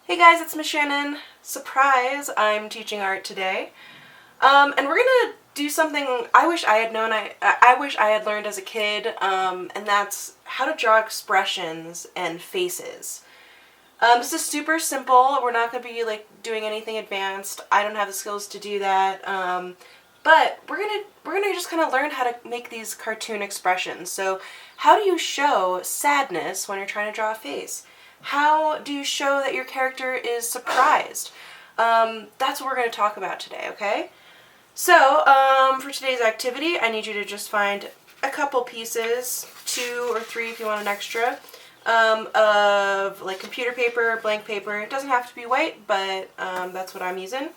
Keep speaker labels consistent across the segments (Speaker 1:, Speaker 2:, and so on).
Speaker 1: Hey guys, it's Miss Shannon. Surprise, I'm teaching art today. And we're gonna do something I wish I had known, I wish I had learned as a kid, and that's how to draw expressions and faces. This is super simple. We're not gonna be doing anything advanced. I don't have the skills to do that. But we're gonna just kind of learn how to make these cartoon expressions. So, how do you show sadness when you're trying to draw a face? How do you show that your character is surprised? That's what we're going to talk about today, okay? So, for today's activity, I need you to just find a couple pieces, 2 or 3 if you want an extra, of computer paper, blank paper. It doesn't have to be white, but that's what I'm using.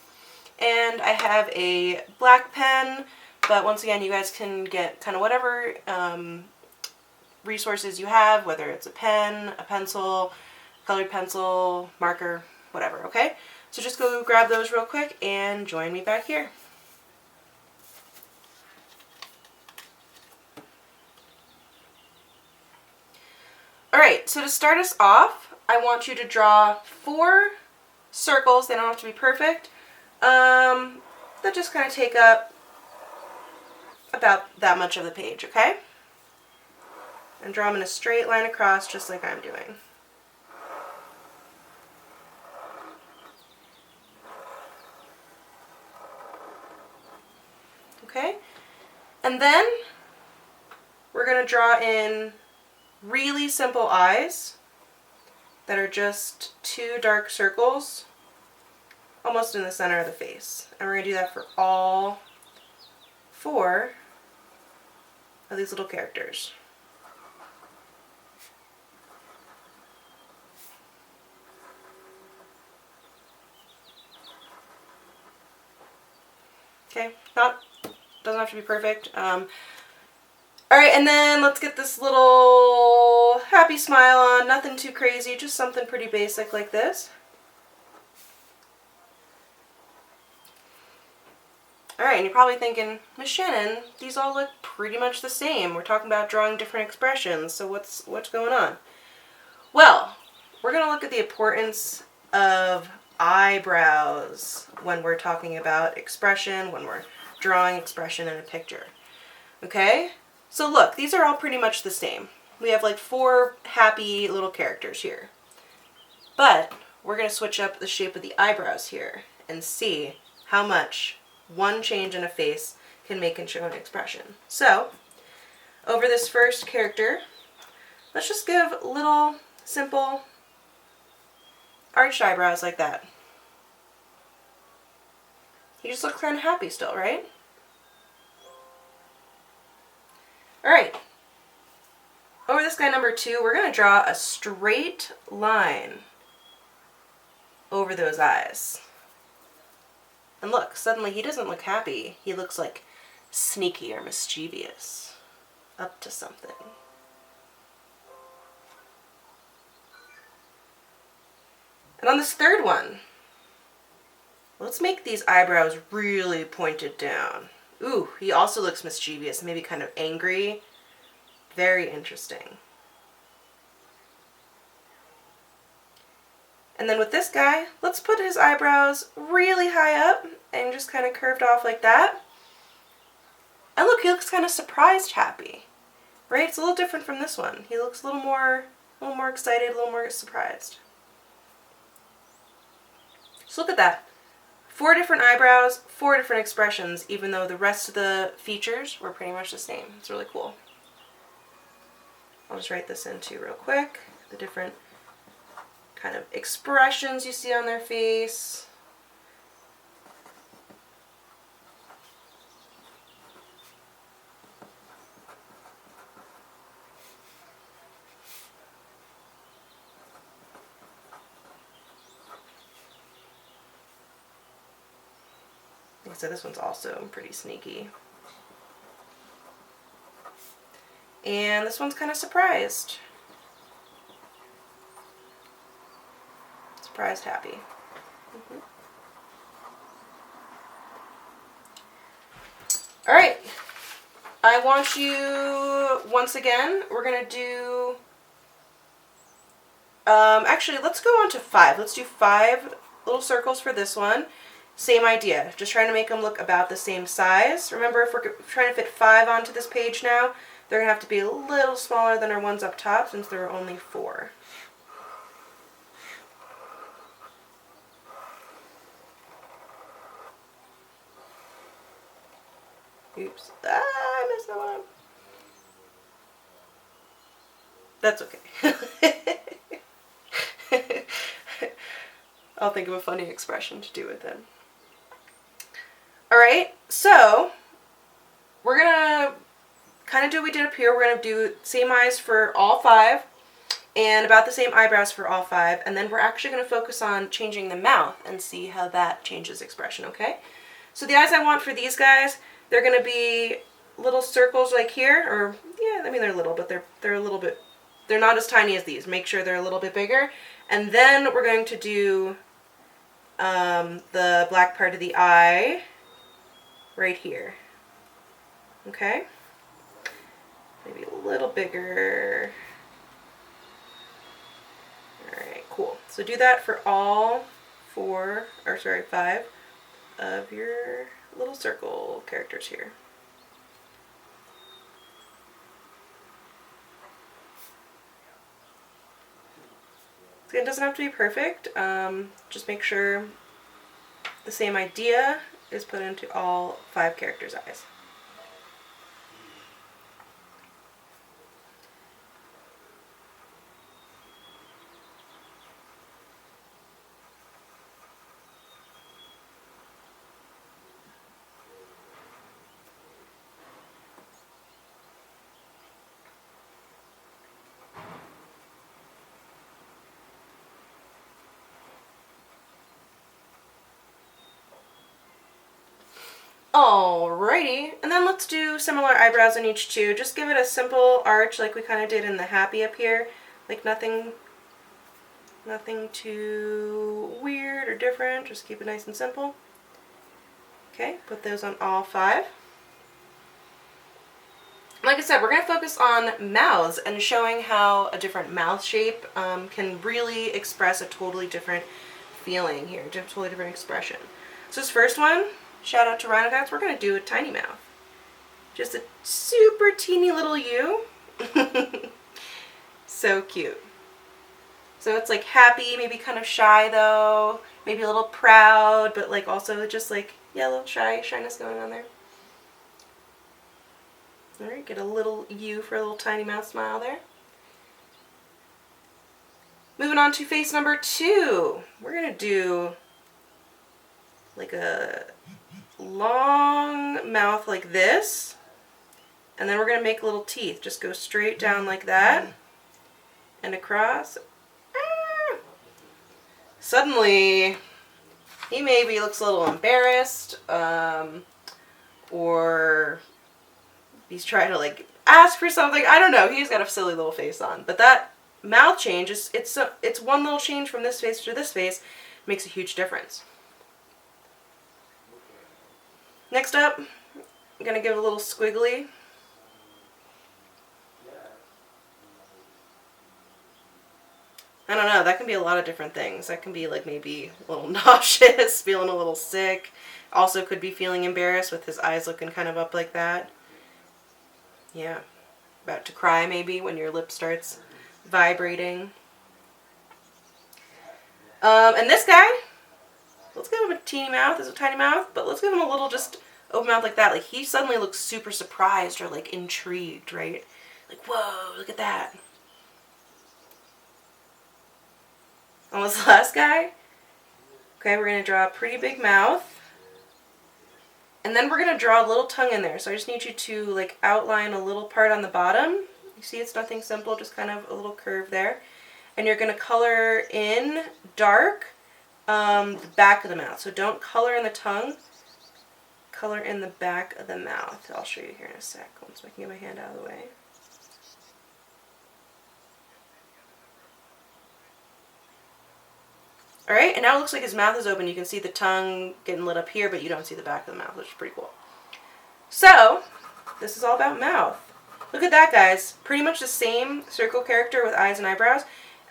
Speaker 1: And I have a black pen, but once again, you guys can get kind of whatever resources you have, whether it's a pen, a pencil, colored pencil, marker, whatever, okay? So just go grab those real quick and join me back here. Alright, so to start us off, I want you to draw 4 circles. They don't have to be perfect. That just kind of take up about that much of the page, okay? And draw them in a straight line across, just like I'm doing. Okay? And then we're going to draw in really simple eyes that are just 2 dark circles almost in the center of the face. And we're going to do that for all 4 of these little characters. Okay, doesn't have to be perfect. Alright, and then let's get this little happy smile on. Nothing too crazy, just something pretty basic like this. Alright, and you're probably thinking, Miss Shannon, these all look pretty much the same. We're talking about drawing different expressions, so what's going on? Well, we're going to look at the importance of eyebrows when we're talking about expression, when we're drawing expression in a picture. Okay? So look, these are all pretty much the same. We have 4 happy little characters here. But we're going to switch up the shape of the eyebrows here and see how much one change in a face can make and show an expression. So, over this first character, let's just give little, simple, arched eyebrows like that. He just looks kind of happy still, right? Alright. Over this guy number 2, we're going to draw a straight line over those eyes. And look, suddenly he doesn't look happy. He looks like sneaky or mischievous. Up to something. And on this third one, let's make these eyebrows really pointed down. Ooh, he also looks mischievous, maybe kind of angry. Very interesting. And then with this guy, let's put his eyebrows really high up and just kind of curved off like that. And look, he looks kind of surprised happy. Right? It's a little different from this one. He looks a little more excited, a little more surprised. So look at that. 4 different eyebrows, 4 different expressions, even though the rest of the features were pretty much the same. It's really cool. I'll just write this in too real quick. The different kind of expressions you see on their face. Like I said, this one's also pretty sneaky. And this one's kind of surprised. Surprised happy. Alright. I want you, once again, we're going to do Actually, let's go on to 5. Let's do 5 little circles for this one. Same idea, just trying to make them look about the same size. Remember, if we're trying to fit 5 onto this page now, they're going to have to be a little smaller than our ones up top since there are only 4. Oops. I messed that one up. That's okay. I'll think of a funny expression to do with it. Alright, so we're going to kind of do what we did up here. We're going to do same eyes for all 5 and about the same eyebrows for all 5. And then we're actually going to focus on changing the mouth and see how that changes expression, okay? So the eyes I want for these guys, they're going to be little circles like here, or yeah, I mean they're little, but they're a little bit, they're not as tiny as these. Make sure they're a little bit bigger. And then we're going to do the black part of the eye right here. Okay? Maybe a little bigger. Alright, cool. So do that for all 5 of your little circle characters here. It doesn't have to be perfect. Just make sure the same idea is put into all 5 characters' eyes. Alrighty, and then let's do similar eyebrows on each too. Just give it a simple arch like we kind of did in the happy up here. Like nothing too weird or different. Just keep it nice and simple. Okay, put those on all 5. Like I said, we're going to focus on mouths and showing how a different mouth shape can really express a totally different feeling here, a totally different expression. So this first one, shout out to Rhinocats, we're going to do a tiny mouth. Just a super teeny little U. So cute. So it's like happy, maybe kind of shy though, maybe a little proud, but like also just like, yeah, a little shyness going on there. Alright, get a little U for a little tiny mouth smile there. Moving on to face number 2. We're going to do like a long mouth like this. And then we're going to make little teeth. Just go straight down like that. And across. Ah! Suddenly, he maybe looks a little embarrassed. Or he's trying to like ask for something. I don't know. He's got a silly little face on. But that mouth change, it's one little change from this face to this face. Makes a huge difference. Next up, I'm going to give it a little squiggly. I don't know, that can be a lot of different things. That can be like maybe a little nauseous, feeling a little sick. Also could be feeling embarrassed with his eyes looking kind of up like that. Yeah, about to cry maybe when your lip starts vibrating. And this guy, let's give him a teeny mouth. It's a tiny mouth, but let's give him a little just open mouth like that. Like he suddenly looks super surprised or like intrigued, right? Like, whoa, look at that. On this last guy, okay, we're going to draw a pretty big mouth. And then we're going to draw a little tongue in there. So I just need you to like outline a little part on the bottom. You see it's nothing simple, just kind of a little curve there. And you're going to color in dark the back of the mouth. So don't color in the tongue. Color in the back of the mouth. I'll show you here in a sec once I can get my hand out of the way. Alright, and now it looks like his mouth is open. You can see the tongue getting lit up here, but you don't see the back of the mouth, which is pretty cool. So, this is all about mouth. Look at that, guys. Pretty much the same circle character with eyes and eyebrows.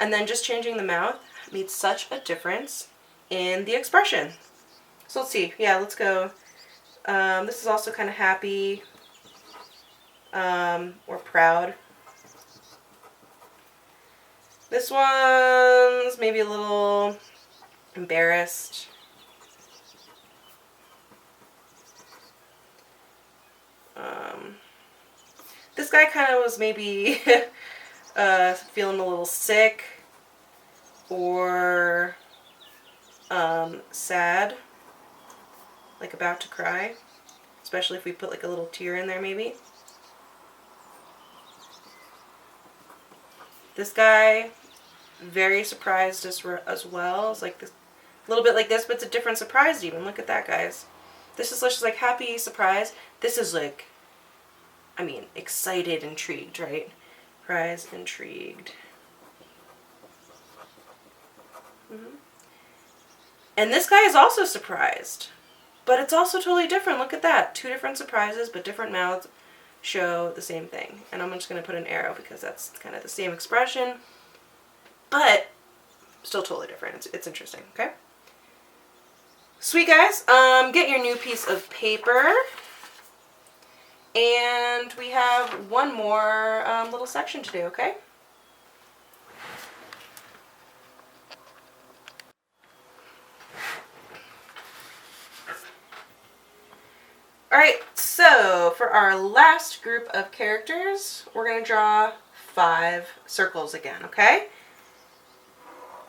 Speaker 1: And then just changing the mouth made such a difference in the expression. So let's see. Yeah, let's go. This is also kind of happy or proud. This one's maybe a little embarrassed. This guy kind of was maybe feeling a little sick or sad, like about to cry, especially if we put like a little tear in there maybe. This guy, very surprised as well. It's like this, a little bit like this, but it's a different surprise even. Look at that, guys. This is just like happy surprise. This is like, I mean, excited, intrigued, right? Surprised, intrigued. And this guy is also surprised, but it's also totally different. Look at that. Two different surprises, but different mouths show the same thing. And I'm just going to put an arrow because that's kind of the same expression, but still totally different. It's interesting, okay? Sweet, guys. Get your new piece of paper. And we have one more little section to do, okay? Alright, so for our last group of characters, we're going to draw 5 circles again, okay?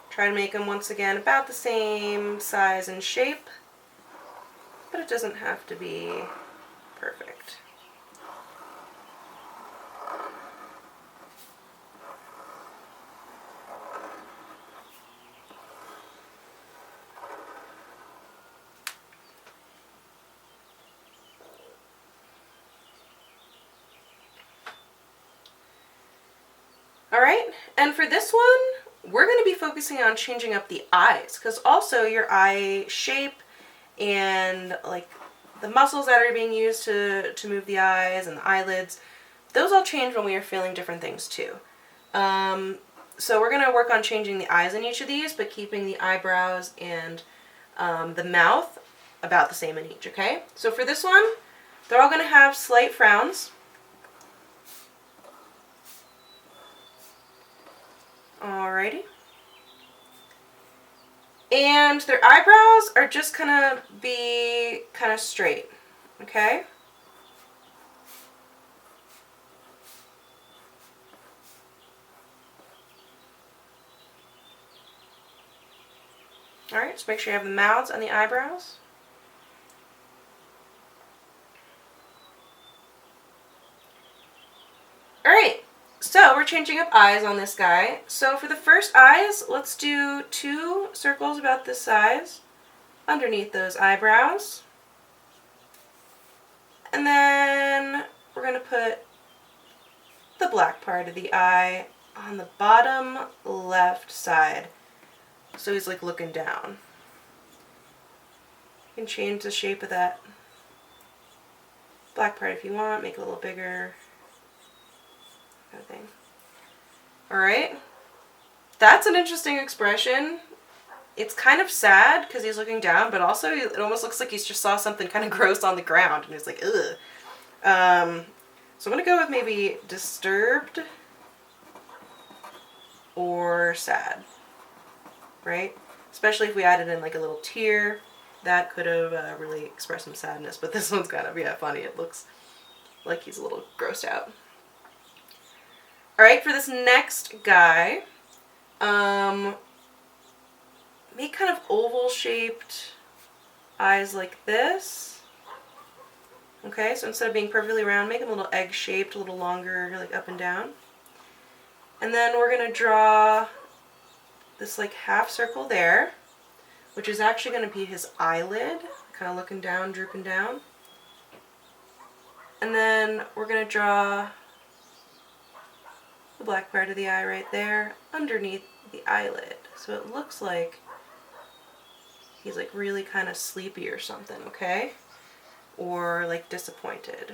Speaker 1: Try to make them once again about the same size and shape, but it doesn't have to be perfect. Alright, and for this one, we're going to be focusing on changing up the eyes, because also your eye shape and like the muscles that are being used to move the eyes and the eyelids, those all change when we are feeling different things too. So we're going to work on changing the eyes in each of these, but keeping the eyebrows and the mouth about the same in each, okay? So for this one, they're all going to have slight frowns. Alrighty. And their eyebrows are just gonna be kind of straight, okay? Alright, just make sure you have the mouths and the eyebrows. Alright. So we're changing up eyes on this guy. So for the first eyes, let's do 2 circles about this size underneath those eyebrows. And then we're going to put the black part of the eye on the bottom left side. So he's like looking down. You can change the shape of that black part if you want, make it a little bigger. Kind of thing. Alright, that's an interesting expression. It's kind of sad because he's looking down, but also it almost looks like he's just saw something kind of gross on the ground and he's like, ugh. So I'm going to go with maybe disturbed or sad, right? Especially if we added in like a little tear, that could have really expressed some sadness, but this one's kind of, yeah, funny. It looks like he's a little grossed out. Alright, for this next guy, make kind of oval-shaped eyes like this. Okay, so instead of being perfectly round, make them a little egg-shaped, a little longer, like up and down. And then we're going to draw this like half circle there, which is actually going to be his eyelid, kind of looking down, drooping down. And then we're going to draw the black part of the eye right there underneath the eyelid. So it looks like he's like really kind of sleepy or something, okay? Or like disappointed.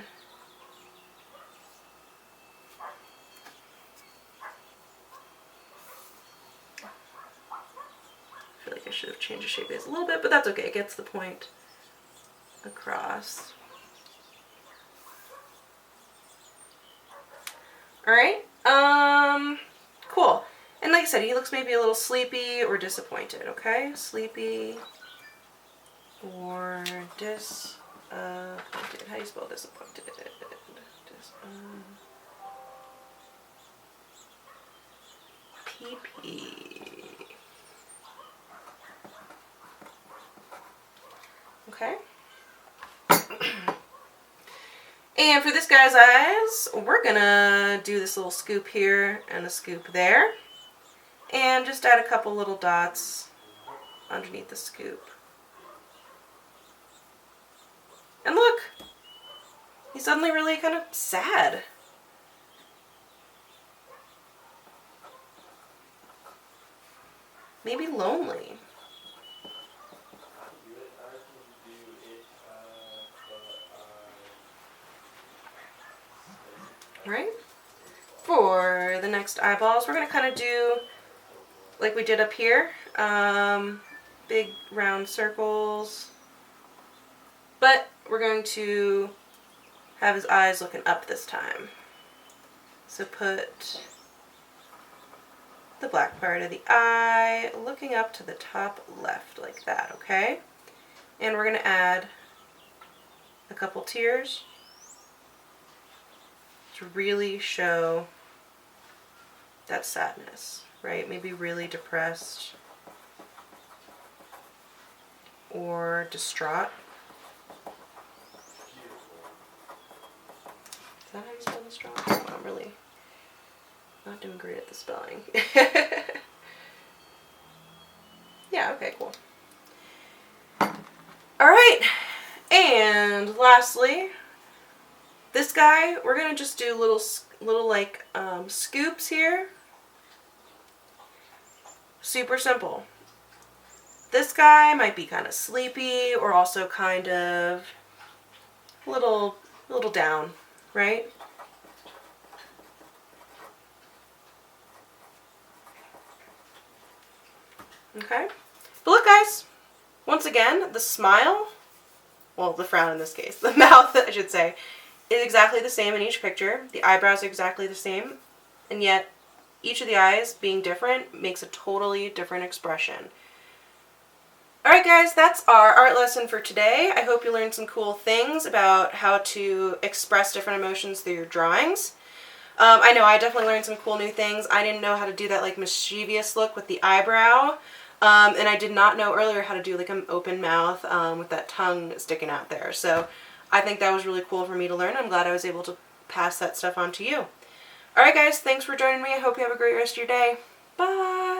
Speaker 1: should have changed the shape base a little bit, but that's okay. It gets the point across. Alright, cool. And like I said, he looks maybe a little sleepy or disappointed, okay? Sleepy or disappointed. How do you spell disappointed? PP. Okay. And for this guy's eyes, we're gonna do this little scoop here and a scoop there. And just add a couple little dots underneath the scoop. And look, he's suddenly really kind of sad. Maybe lonely. Right? For the next eyeballs, we're going to kind of do like we did up here. Big round circles. But we're going to have his eyes looking up this time. So put the black part of the eye looking up to the top left like that, okay? And we're going to add a couple tears to really show that sadness, right? Maybe really depressed or distraught. Is that how you spell distraught? Oh, I'm really not doing great at the spelling. Yeah, okay, cool. Alright, and lastly, this guy, we're going to just do little like scoops here. Super simple. This guy might be kind of sleepy or also kind of little down, right? Okay. But look, guys, once again, the smile, well, the frown in this case, the mouth, I should say, is exactly the same in each picture. The eyebrows are exactly the same, and yet each of the eyes being different makes a totally different expression. Alright guys, that's our art lesson for today. I hope you learned some cool things about how to express different emotions through your drawings. I know I definitely learned some cool new things. I didn't know how to do that like mischievous look with the eyebrow. And I did not know earlier how to do like an open mouth with that tongue sticking out there. So I think that was really cool for me to learn. I'm glad I was able to pass that stuff on to you. Alright guys, thanks for joining me. I hope you have a great rest of your day. Bye!